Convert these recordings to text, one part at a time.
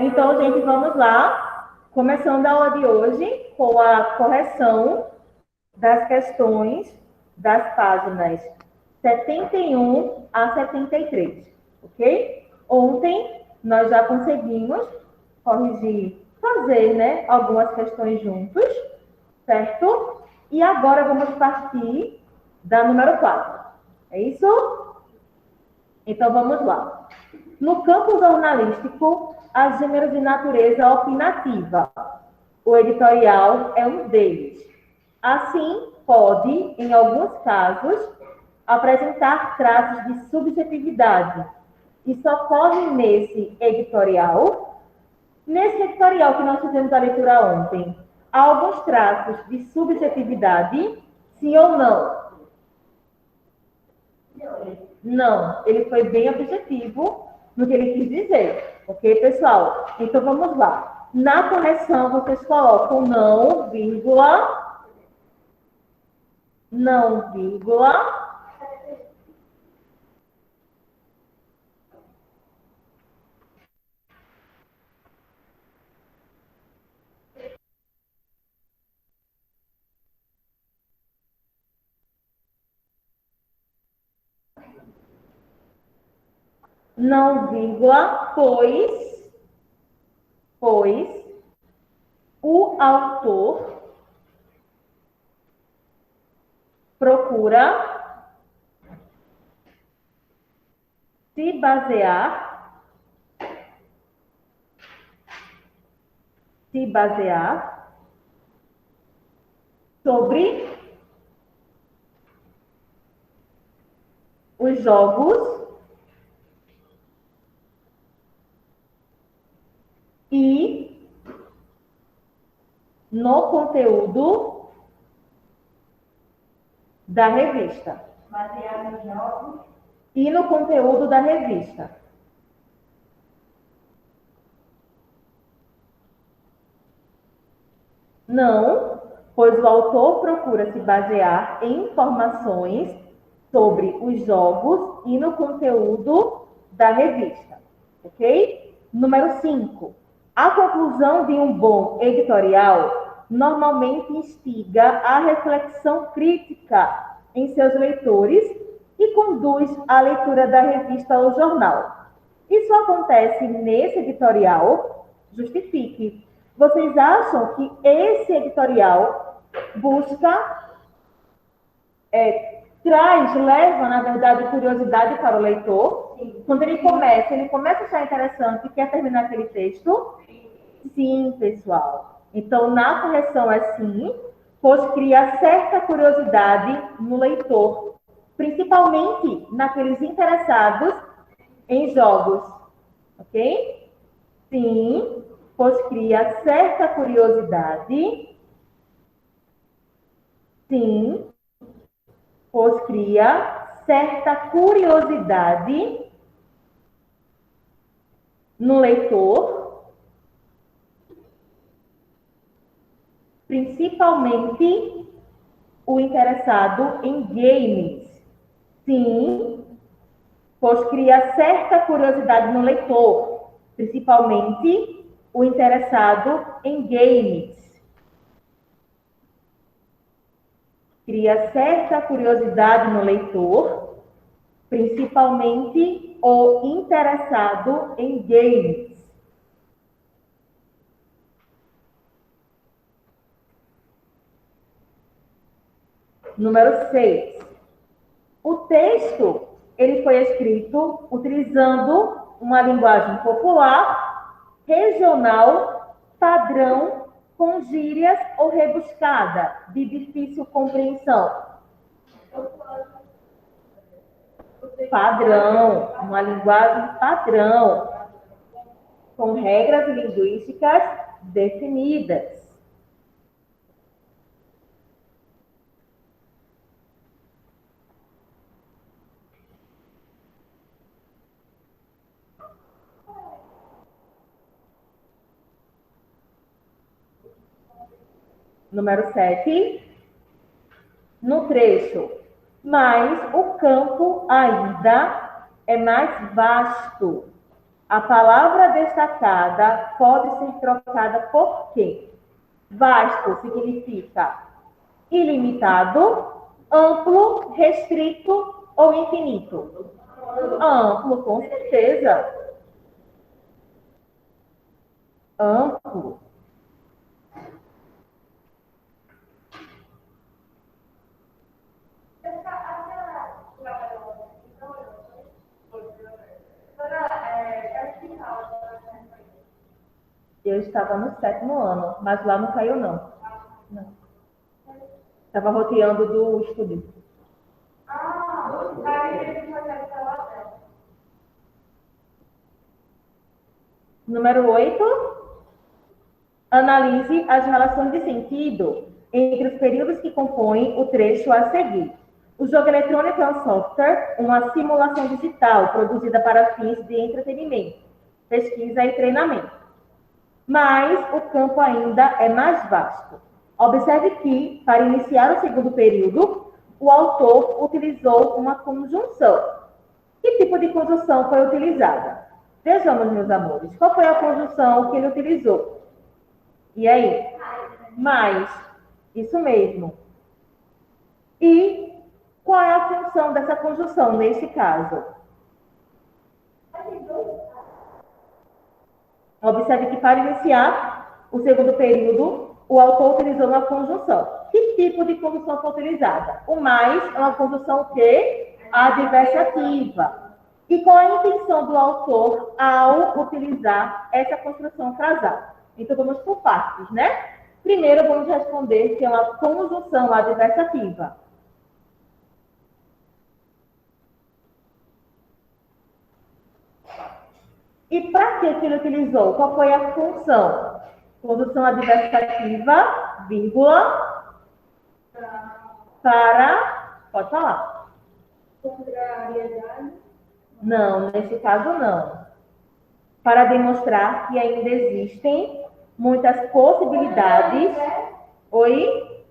Então, gente, vamos lá. Começando a aula de hoje com a correção das questões das páginas 71 a 73, ok? Ontem nós já conseguimos corrigir, fazer, né, algumas questões juntos, certo? E agora vamos partir da número 4. É isso? Então vamos lá. No campo jornalístico, há gêneros de natureza opinativa. O editorial é um deles. Assim, pode, em alguns casos, apresentar traços de subjetividade. Isso ocorre nesse editorial. Nesse editorial que nós fizemos a leitura ontem, há alguns traços de subjetividade, sim ou não? Não, ele foi bem objetivo no que ele quis dizer. Ok, pessoal? Então vamos lá. Na correção, vocês colocam não, vírgula, não, vírgula. Não, vírgula, pois o autor procura se basear sobre os jogos e no conteúdo da revista. Baseado nos jogos e no conteúdo da revista. Não, pois o autor procura se basear em informações sobre os jogos e no conteúdo da revista. Ok? Número 5. A conclusão de um bom editorial normalmente instiga a reflexão crítica em seus leitores e conduz à leitura da revista ou jornal. Isso acontece nesse editorial? Justifique. Vocês acham que esse editorial busca, leva, na verdade, curiosidade para o leitor? Sim. Quando ele começa a achar interessante e quer terminar aquele texto? Sim, pessoal. Então, na correção é sim, pois cria certa curiosidade no leitor, principalmente naqueles interessados em jogos, ok? Sim, pois cria certa curiosidade. Sim, pois cria certa curiosidade no leitor, principalmente o interessado em games. Sim, pois cria certa curiosidade no leitor, principalmente o interessado em games. Cria certa curiosidade no leitor, principalmente o interessado em games. Número 6. O texto ele foi escrito utilizando uma linguagem popular, regional, padrão, com gírias ou rebuscada, de difícil compreensão. Padrão, uma linguagem padrão, com regras linguísticas definidas. Número 7. No trecho, mas o campo ainda é mais vasto. A palavra destacada pode ser trocada por quê? Vasto significa ilimitado, amplo, restrito ou infinito? Amplo, com certeza. Amplo. Eu estava no 7º ano, mas lá não caiu, não. Não. Estava roteando do estúdio. Número 8. Analise as relações de sentido entre os períodos que compõem o trecho a seguir. O jogo eletrônico é um software, uma simulação digital produzida para fins de entretenimento, pesquisa e treinamento. Mas o campo ainda é mais vasto. Observe que, para iniciar o segundo período, o autor utilizou uma conjunção. Que tipo de conjunção foi utilizada? Vejamos, meus amores, qual foi a conjunção que ele utilizou? E aí? Mais. Isso mesmo. E qual é a função dessa conjunção nesse caso? Observe que para iniciar o segundo período, o autor utilizou uma conjunção. Que tipo de conjunção foi utilizada? O mais é uma conjunção que? Adversativa. E qual é a intenção do autor ao utilizar essa construção frasal? Então, vamos por partes, né? Primeiro, vamos responder que é uma conjunção adversativa. E para que ele utilizou? Qual foi a função? Conjunção adversativa, vírgula, para... Pode falar. Contrariedade? Não, nesse caso não. Para demonstrar que ainda existem muitas possibilidades. Oi?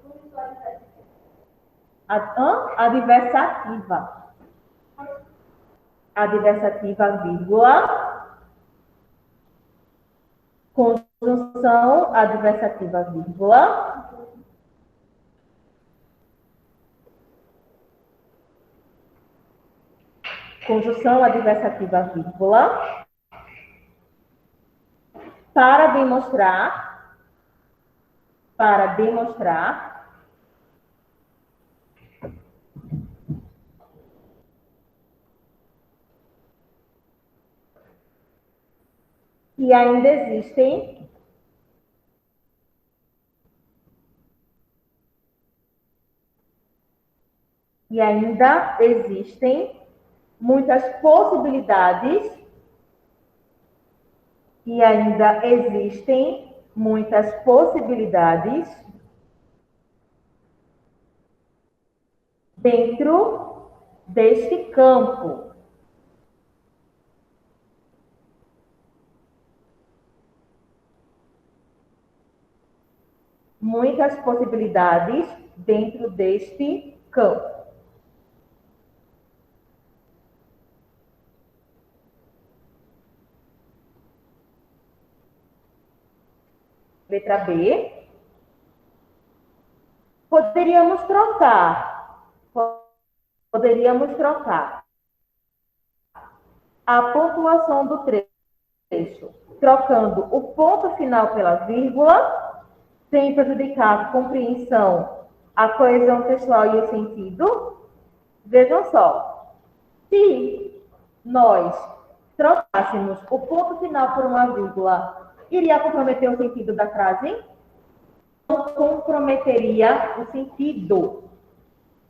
Adversativa. Adversativa, vírgula. Conjunção adversativa, vírgula. Conjunção adversativa, vírgula. Para demonstrar que ainda existem muitas possibilidades dentro deste campo. Muitas possibilidades dentro deste campo. Letra B. Poderíamos trocar a pontuação do trecho, trocando o ponto final pela vírgula, sem prejudicar a compreensão, a coesão textual e o sentido. Vejam só, se nós trocássemos o ponto final por uma vírgula, iria comprometer o sentido da frase? Não comprometeria o sentido.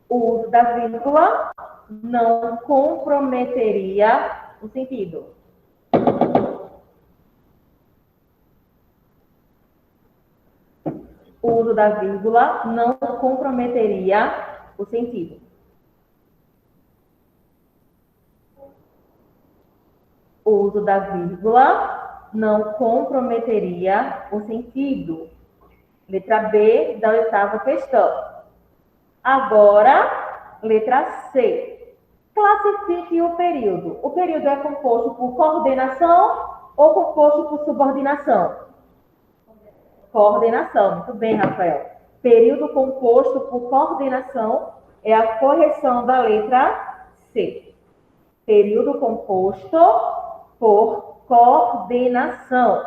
O uso da vírgula não comprometeria o sentido. O uso da vírgula não comprometeria o sentido. O uso da vírgula não comprometeria o sentido. Letra B da 8ª questão. Agora, letra C. Classifique o período. O período é composto por coordenação ou composto por subordinação? Coordenação. Muito bem, Rafael. Período composto por coordenação é a correção da letra C. Período composto por coordenação.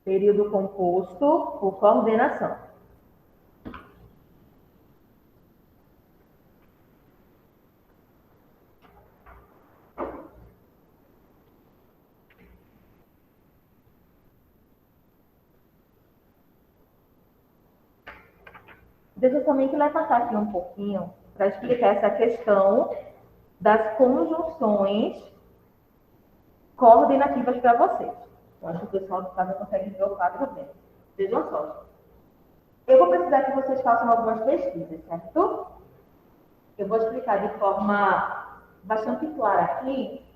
Período composto por coordenação. Deixa eu somente levantar aqui um pouquinho para explicar essa questão das conjunções coordenativas para vocês. Eu acho que o pessoal do casa consegue ver o quadro bem. Vejam só. Eu vou precisar que vocês façam algumas pesquisas, certo? Eu vou explicar de forma bastante clara aqui,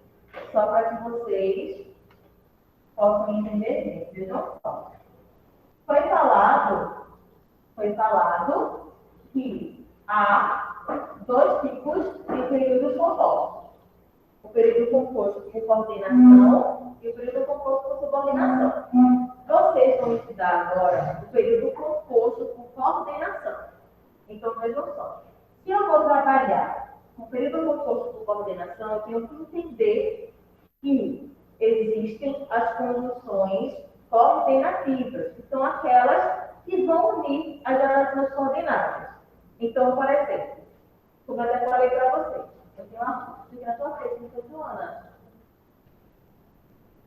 só para que vocês possam entender bem. Vejam só. Foi falado que há dois tipos de períodos compostos. O período composto por coordenação e o período composto por subordinação. Vocês vão estudar agora o período composto por coordenação. Então, vejam só. Se eu vou trabalhar com o período composto por coordenação, eu tenho que entender que existem as conjunções coordenativas, que são aquelas que vão unir as relações coordenadas. Então, por exemplo, como eu até falei para vocês, eu tenho uma fica na tua frente, não estou Joana.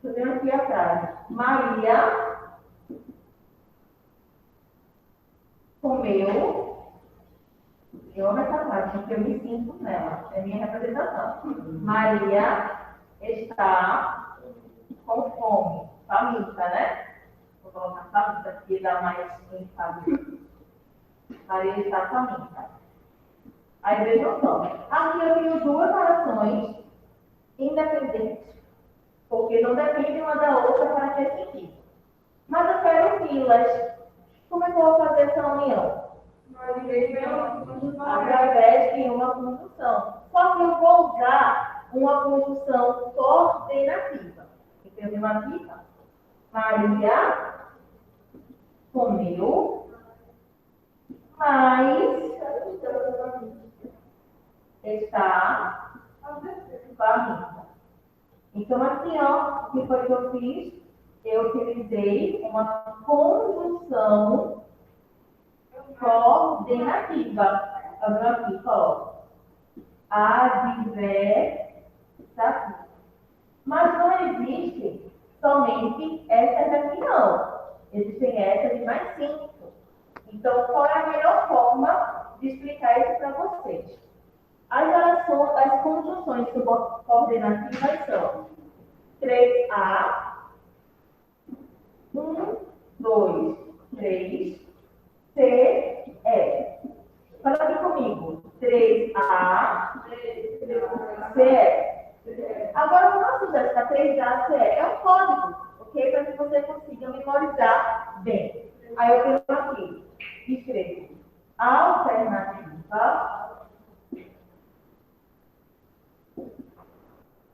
Eu tenho aqui atrás, Maria comeu. Eu amo essa parte, porque eu me sinto nela, é minha representação. Maria está com fome, faminta, né? Vou colocar faminta, porque dá mais enfado. Maria está faminta. Aí vejam só. Aqui eu tenho duas orações independentes, porque não dependem uma da outra para ter sentido. Mas eu quero unilas. Como é que eu vou fazer essa união? Através de uma conjunção. Só que eu vou usar uma conjunção coordenativa. Entendeu aqui? Maria comeu, mas está faminta. Então, aqui, ó, o que foi que eu fiz? Eu utilizei uma conjunção coordenativa. Eu vou aqui, coloco adversativa. Mas não existe somente essas aqui, não. Existem essas e mais 5. Então, qual é a melhor forma de explicar isso para vocês? As conjunções coordenativas são 3A, 1, 2, 3, C, E. Fala aqui comigo. 3A, C, E. Agora, o nosso Jéssica, 3A, C, E é um código, ok? Para que você consiga memorizar bem. Aí eu tenho aqui, escrevo alternativa,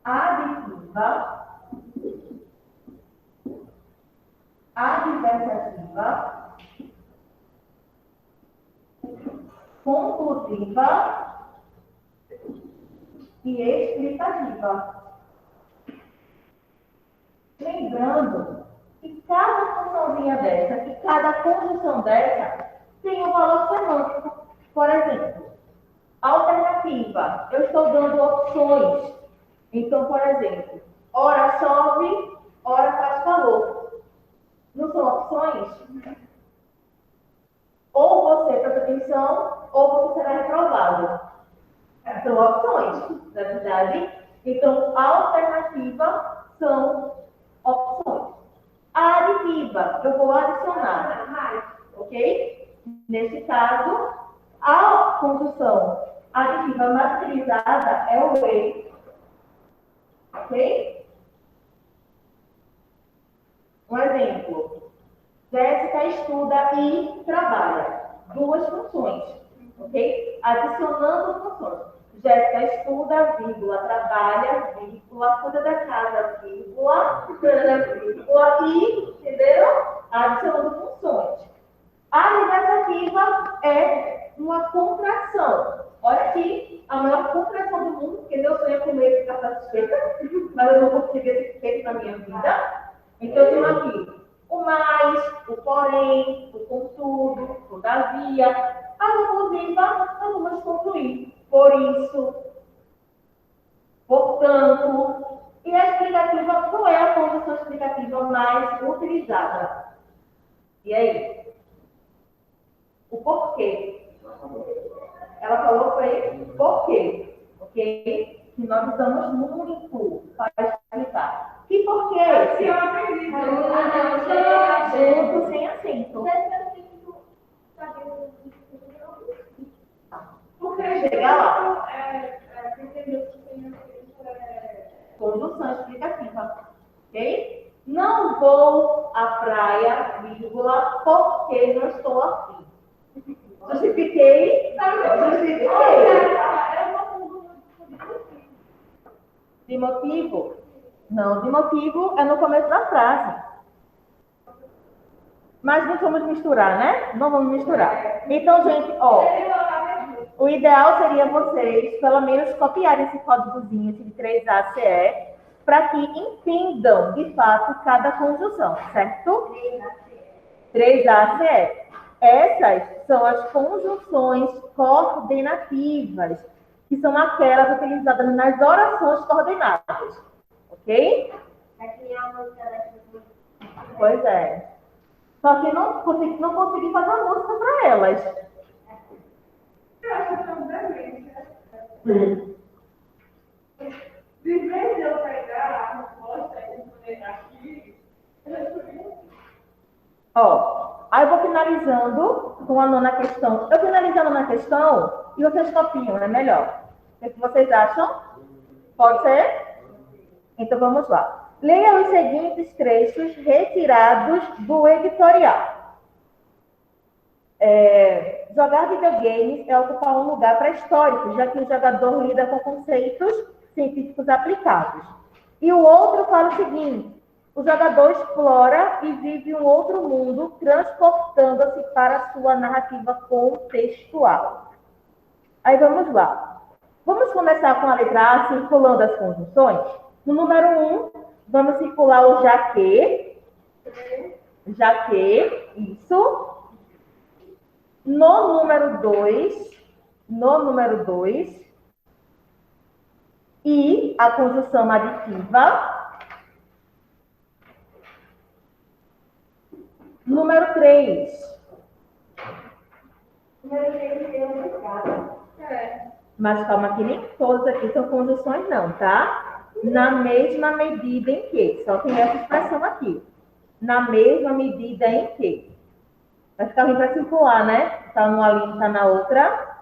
aditiva, adversativa, conclusiva e explicativa. Lembrando que cada funçãozinha dessa, que cada conjunção dessa, tem um valor semântico. Por exemplo, alternativa, eu estou dando opções. Então, por exemplo, ora chove, ora faz calor. Não são opções? Ou você presta atenção, ou você será reprovado. São opções, na verdade. Então, alternativa são opções. A aditiva, eu vou adicionar, ok? Nesse caso, a conjunção aditiva materializada é o E, ok? Um exemplo. Jéssica estuda e trabalha. Duas funções. ok? Adicionando funções. Jéssica estuda, vírgula, trabalha, vírgula, cuida da casa, vírgula, vírgula, e, entenderam? Adicionando funções. A negativa é uma contração. Olha aqui, a maior contração do mundo, porque meu sonho é comer e ficar satisfeita, mas eu não consegui ser feito na minha vida. Então, eu tenho aqui o mais, o porém, o contudo, todavia. A conclusiva, nós vamos concluir. Por isso, portanto, e a explicativa, qual é a conjunção explicativa mais utilizada? E aí? O porquê. Ela falou foi porquê, ok? Que nós usamos muito para explicar. Que porquê é esse? Junto, sem acento. Porque chegar lá. Conjunção explicativa, ok? Não vou à praia, vírgula, porque não estou afim. Justifiquei. De motivo? Não, de motivo é no começo da frase. Mas não vamos misturar, né? Não vamos misturar. Então, gente, ó, o ideal seria vocês, pelo menos, copiarem esse códigozinho de 3ACE, para que entendam, de fato, cada conjunção, certo? 3ACE. Essas são as conjunções coordenativas, que são aquelas utilizadas nas orações coordenadas, ok? Pois é. Só que não consegui fazer a música para elas. De vez de eu pegar a resposta e responder aqui, Ó, aí eu vou finalizando com a nona questão. Eu finalizando na questão e vocês copiam, é melhor. O que vocês acham? Pode ser? Então vamos lá. Leia os seguintes trechos retirados do editorial. Jogar videogames é ocupar um lugar pré-histórico, já que o jogador lida com conceitos científicos aplicados. E o outro fala o seguinte: o jogador explora e vive um outro mundo, transportando-se para a sua narrativa contextual. Aí vamos lá. Vamos começar com a letra A, circulando as conjunções. No número 1, vamos circular o já que, isso. No número 2, e a conjunção aditiva. Número 3. Mas calma que nem todos aqui são conjunções não, tá? Na mesma medida em que. Só tem essa expressão aqui. Na mesma medida em que. Vai ficar ruim para circular, né? Tá numa linha, tá na outra.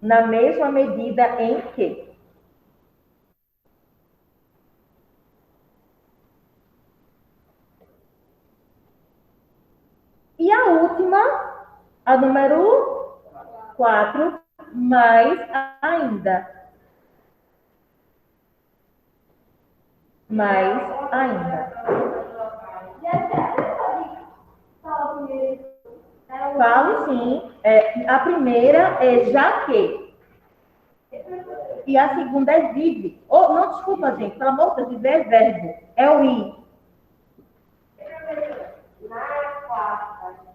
Na mesma medida em que. E a última, a número 4, mais ainda. Mais ainda. Falo sim. A primeira é já que. E a segunda é vive. Oh, não, desculpa, gente. Pelo amor de Deus, viver é verbo. É o i.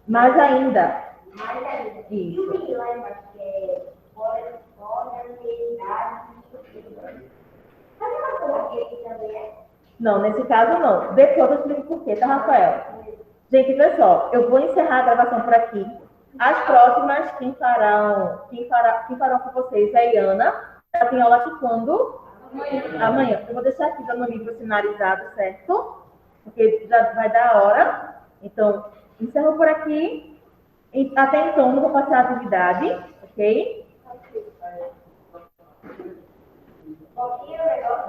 Mais ainda. Isso. Não, nesse caso não. Depois eu explico por quê, tá, Rafael? Gente, pessoal, eu vou encerrar a gravação por aqui. As próximas, quem farão com vocês é a Ana. Ela tem aula aqui quando? Amanhã. Eu vou deixar aqui no livro sinalizado, certo? Porque já vai dar a hora. Então, encerro por aqui. Até então, não vou passar a atividade, ok?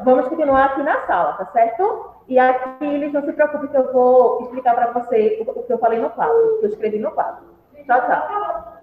Vamos continuar aqui na sala, tá certo? E aqui, eles não se preocupem que eu vou explicar para você o que eu falei no quadro, o que eu escrevi no quadro. Tchau, tchau.